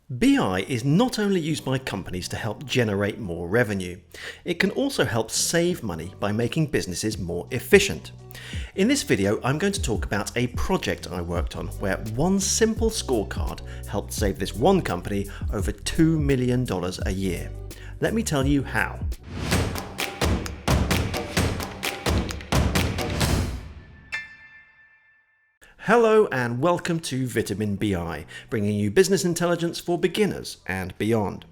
BI is not only used by companies to help generate more revenue, it can also help save money by making businesses more efficient. In this video, I'm going to talk about a project I worked on where one simple scorecard helped save this one company over $2 million a year. Let me tell you how. Hello and welcome to Vitamin BI, bringing you business intelligence for beginners and beyond.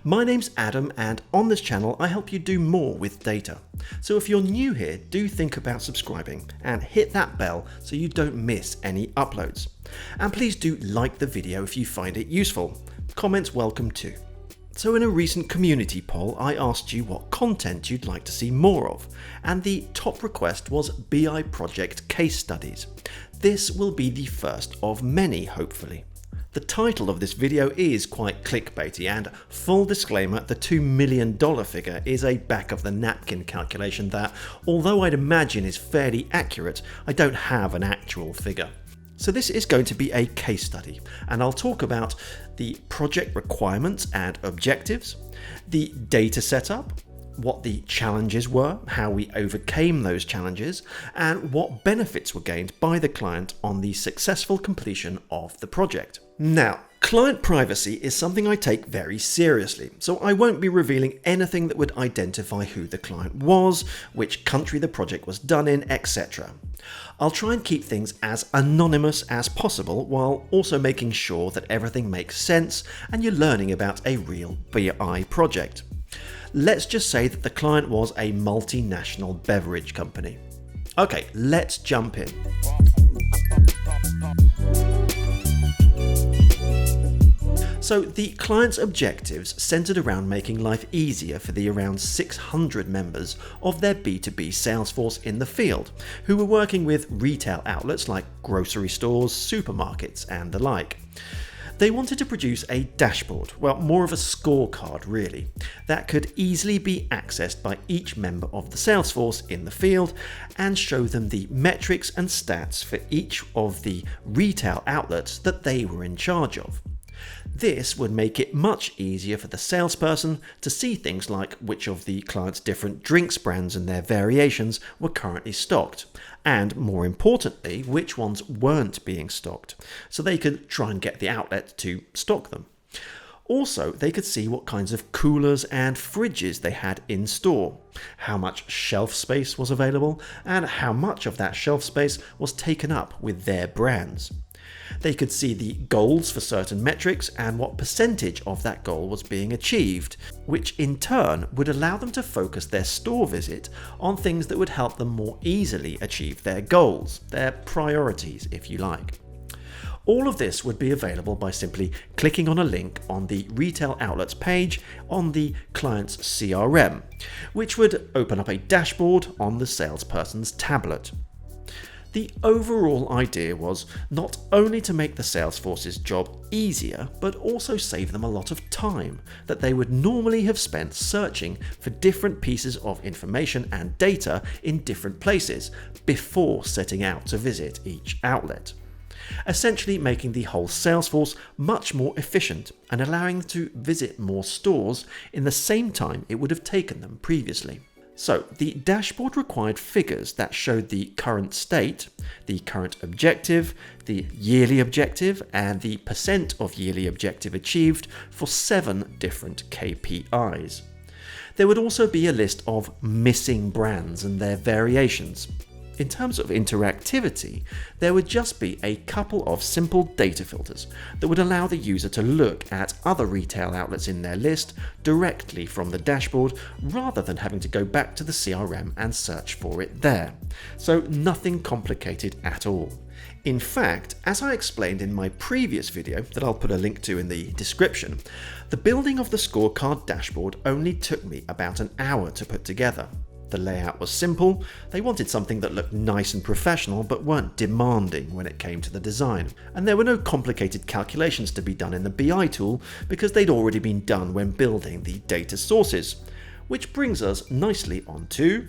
My name's Adam, and on this channel I help you do more with data. So if you're new here, do think about subscribing and hit that bell so you don't miss any uploads. And please do like the video if you find it useful. Comments welcome too. So in a recent community poll, I asked you what content you'd like to see more of, and the top request was BI project case studies. This will be the first of many, hopefully. The title of this video is quite clickbaity, and full disclaimer, the $2 million figure is a back-of-the-napkin calculation that, although I'd imagine is fairly accurate, I don't have an actual figure. So this is going to be a case study, and I'll talk about the project requirements and objectives, the data setup, what the challenges were, how we overcame those challenges, and what benefits were gained by the client on the successful completion of the project. Now, client privacy is something I take very seriously, so I won't be revealing anything that would identify who the client was, which country the project was done in, etc. I'll try and keep things as anonymous as possible while also making sure that everything makes sense and you're learning about a real BI project. Let's just say that the client was a multinational beverage company. Okay, let's jump in. So the client's objectives centered around making life easier for the around 600 members of their B2B sales force in the field, who were working with retail outlets like grocery stores, supermarkets, and the like. They wanted to produce a dashboard, well, more of a scorecard really, that could easily be accessed by each member of the sales force in the field and show them the metrics and stats for each of the retail outlets that they were in charge of. This would make it much easier for the salesperson to see things like which of the client's different drinks brands and their variations were currently stocked, and more importantly, which ones weren't being stocked, so they could try and get the outlet to stock them. Also, they could see what kinds of coolers and fridges they had in store, how much shelf space was available, and how much of that shelf space was taken up with their brands. They could see the goals for certain metrics and what percentage of that goal was being achieved, which in turn would allow them to focus their store visit on things that would help them more easily achieve their goals, their priorities if you like. All of this would be available by simply clicking on a link on the retail outlets page on the client's CRM, which would open up a dashboard on the salesperson's tablet. The overall idea was not only to make the sales force's job easier, but also save them a lot of time that they would normally have spent searching for different pieces of information and data in different places before setting out to visit each outlet. Essentially making the whole sales force much more efficient and allowing them to visit more stores in the same time it would have taken them previously. So the dashboard required figures that showed the current state, the current objective, the yearly objective, and the percent of yearly objective achieved for 7 different KPIs. There would also be a list of missing brands and their variations. In terms of interactivity, there would just be a couple of simple data filters that would allow the user to look at other retail outlets in their list directly from the dashboard rather than having to go back to the CRM and search for it there. So nothing complicated at all. In fact, as I explained in my previous video that I'll put a link to in the description, the building of the scorecard dashboard only took me about an hour to put together. The layout was simple, they wanted something that looked nice and professional but weren't demanding when it came to the design. And there were no complicated calculations to be done in the BI tool because they'd already been done when building the data sources. Which brings us nicely onto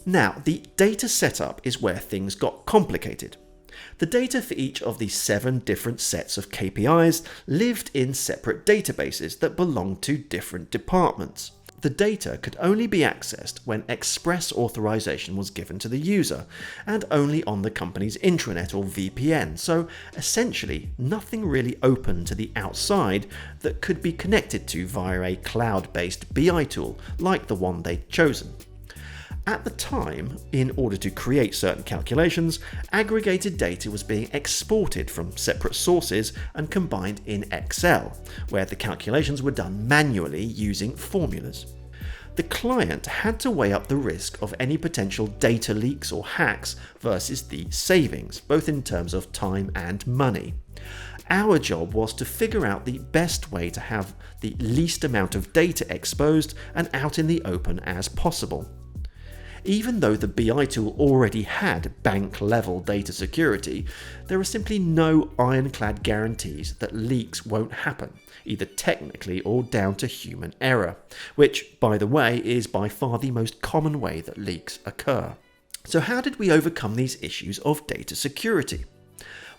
Now, the data setup is where things got complicated. The data for each of the 7 different sets of KPIs lived in separate databases that belonged to different departments. The data could only be accessed when express authorization was given to the user, and only on the company's intranet or VPN, so essentially nothing really open to the outside that could be connected to via a cloud-based BI tool like the one they'd chosen. At the time, in order to create certain calculations, aggregated data was being exported from separate sources and combined in Excel, where the calculations were done manually using formulas. The client had to weigh up the risk of any potential data leaks or hacks versus the savings, both in terms of time and money. Our job was to figure out the best way to have the least amount of data exposed and out in the open as possible. Even though the BI tool already had bank-level data security, there are simply no ironclad guarantees that leaks won't happen, either technically or down to human error, which, by the way, is by far the most common way that leaks occur. So how did we overcome these issues of data security?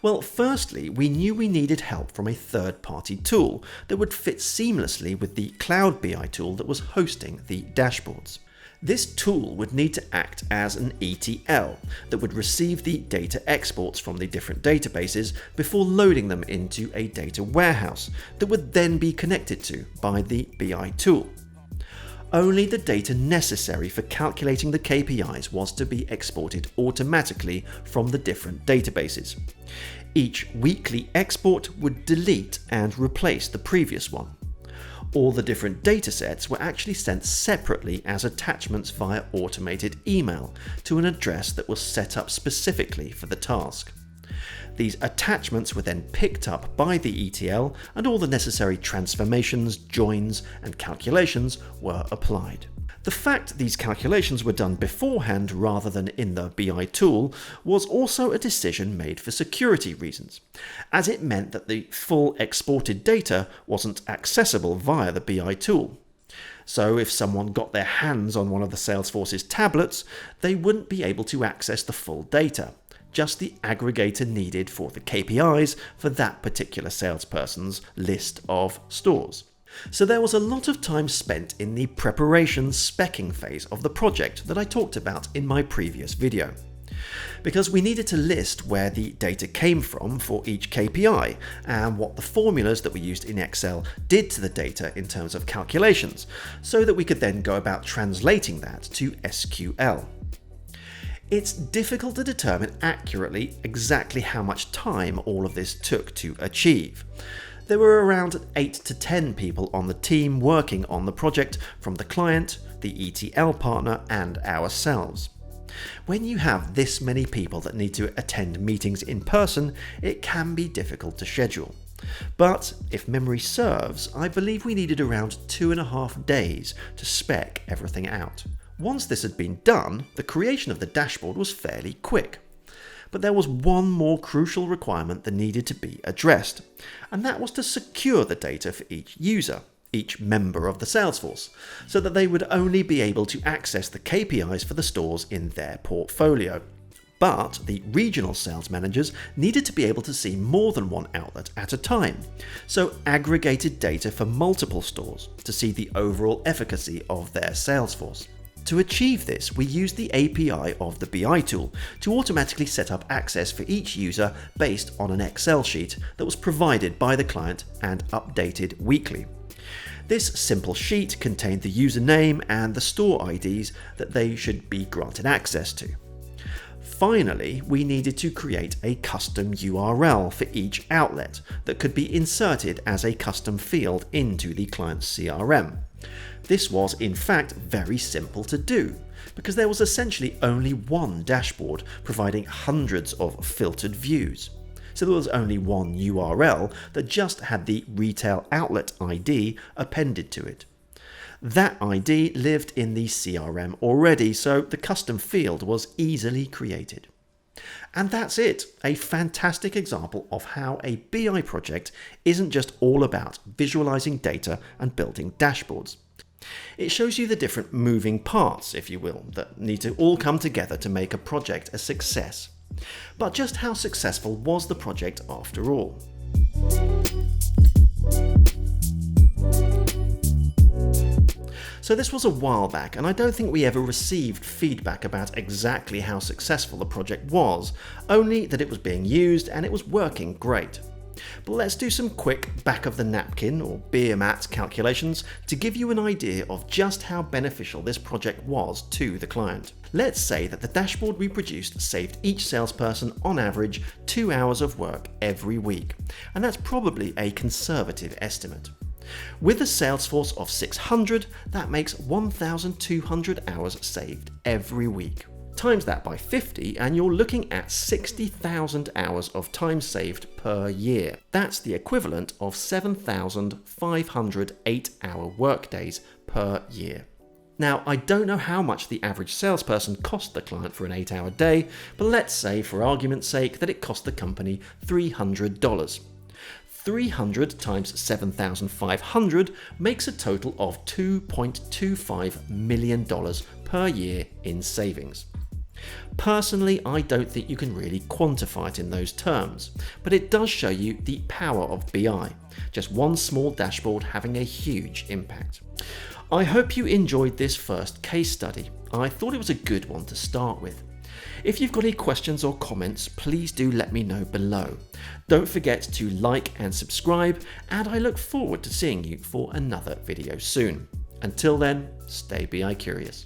Well, firstly, we knew we needed help from a third-party tool that would fit seamlessly with the cloud BI tool that was hosting the dashboards. This tool would need to act as an ETL that would receive the data exports from the different databases before loading them into a data warehouse that would then be connected to by the BI tool. Only the data necessary for calculating the KPIs was to be exported automatically from the different databases. Each weekly export would delete and replace the previous one. All the different datasets were actually sent separately as attachments via automated email to an address that was set up specifically for the task. These attachments were then picked up by the ETL, and all the necessary transformations, joins, and calculations were applied. The fact these calculations were done beforehand rather than in the BI tool was also a decision made for security reasons, as it meant that the full exported data wasn't accessible via the BI tool. So if someone got their hands on one of the Salesforce's tablets, they wouldn't be able to access the full data, just the aggregator needed for the KPIs for that particular salesperson's list of stores. So there was a lot of time spent in the preparation speccing phase of the project that I talked about in my previous video. Because we needed to list where the data came from for each KPI and what the formulas that we used in Excel did to the data in terms of calculations, so that we could then go about translating that to SQL. It's difficult to determine accurately exactly how much time all of this took to achieve. There were around 8 to 10 people on the team working on the project, from the client, the ETL partner, and ourselves. When you have this many people that need to attend meetings in person, it can be difficult to schedule. But if memory serves, I believe we needed around 2.5 days to spec everything out. Once this had been done, the creation of the dashboard was fairly quick. But there was one more crucial requirement that needed to be addressed, and that was to secure the data for each user, each member of the Salesforce, so that they would only be able to access the KPIs for the stores in their portfolio. But the regional sales managers needed to be able to see more than one outlet at a time, so aggregated data for multiple stores to see the overall efficacy of their Salesforce. To achieve this, we used the API of the BI tool to automatically set up access for each user based on an Excel sheet that was provided by the client and updated weekly. This simple sheet contained the username and the store IDs that they should be granted access to. Finally, we needed to create a custom URL for each outlet that could be inserted as a custom field into the client's CRM. This was, in fact, very simple to do, because there was essentially only one dashboard providing hundreds of filtered views. So there was only one URL that just had the retail outlet ID appended to it. That ID lived in the CRM already, so the custom field was easily created. And that's it, a fantastic example of how a BI project isn't just all about visualizing data and building dashboards. It shows you the different moving parts, if you will, that need to all come together to make a project a success. But just how successful was the project after all? So this was a while back, and I don't think we ever received feedback about exactly how successful the project was, only that it was being used and it was working great. But let's do some quick back-of-the-napkin or beer mat calculations to give you an idea of just how beneficial this project was to the client. Let's say that the dashboard we produced saved each salesperson on average 2 hours of work every week, and that's probably a conservative estimate. With a sales force of 600, that makes 1,200 hours saved every week. Times that by 50 and you're looking at 60,000 hours of time saved per year. That's the equivalent of 7,500 8-hour workdays per year. Now, I don't know how much the average salesperson cost the client for an 8-hour day, but let's say for argument's sake that it cost the company $300. 300 times 7,500 makes a total of $2.25 million per year in savings. Personally, I don't think you can really quantify it in those terms, but it does show you the power of BI, just one small dashboard having a huge impact. I hope you enjoyed this first case study. I thought it was a good one to start with. If you've got any questions or comments, please do let me know below. Don't forget to like and subscribe, and I look forward to seeing you for another video soon. Until then, stay BI curious.